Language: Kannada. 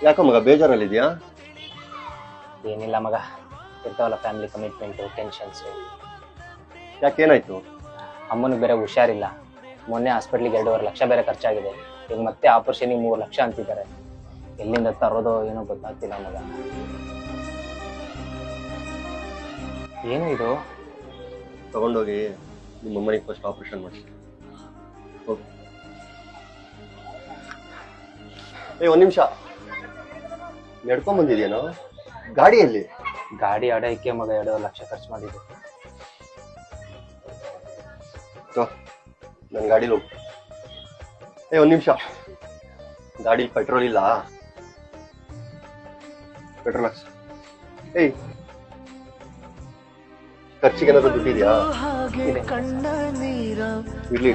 ಯಾಕೋ ಮಗ ಬೇಜಾರಲ್ಲಿದ್ಯಾ? ಏನಿಲ್ಲ ಮಗ, ಇರ್ತಾವಲ್ಲ ಫ್ಯಾಮಿಲಿ ಕಮಿಟ್ಮೆಂಟು, ಟೆನ್ಷನ್ಸು. ಯಾಕೇನಾಯ್ತು? ಅಮ್ಮನಿಗೆ ಬೇರೆ ಹುಷಾರಿಲ್ಲ. ಮೊನ್ನೆ ಹಾಸ್ಪಿಟ್ಲಿಗೆ 2.5 ಲಕ್ಷ ಬೇರೆ ಖರ್ಚಾಗಿದೆ. ಈಗ ಮತ್ತೆ ಆಪರೇಷನಿಗೆ 3 ಲಕ್ಷ ಅಂತಿದ್ದಾರೆ. ಎಲ್ಲಿಂದ ತರೋದೋ ಏನೋ ಗೊತ್ತಾಗ್ತಿಲ್ಲ ಮಗ. ಏನು ಇದು? ತಗೊಂಡೋಗಿ ನಿಮ್ಮ ಅಮ್ಮನಿಗೆ ಫಸ್ಟ್ ಆಪರೇಷನ್ ಮಾಡಿಸಿ. ಹೋಗಿ. ಒಂದ್ ನಿಮಿಷ, ನಡ್ಕೊಂಡ್ ಬಂದಿದ್ಯೇನೋ? ಗಾಡಿಯಲ್ಲಿ? ಗಾಡಿ ಅಡಕ್ಕೆ ಮಗ 2.5 ಲಕ್ಷ ಖರ್ಚು ಮಾಡಿದ್ದು. ನನ್ನ ಗಾಡಿಲಿ ಹೋಗು. ಒಂದ್ ನಿಮಿಷ, ಗಾಡಿಲಿ ಪೆಟ್ರೋಲ್ ಇಲ್ಲ, ಪೆಟ್ರೋಲ್ ಹಾಕ್ಸ. ಖರ್ಚಿಗೇನಾದ್ರು ದುಡ್ಡಿದ್ಯಾ? ಇರ್ಲಿ.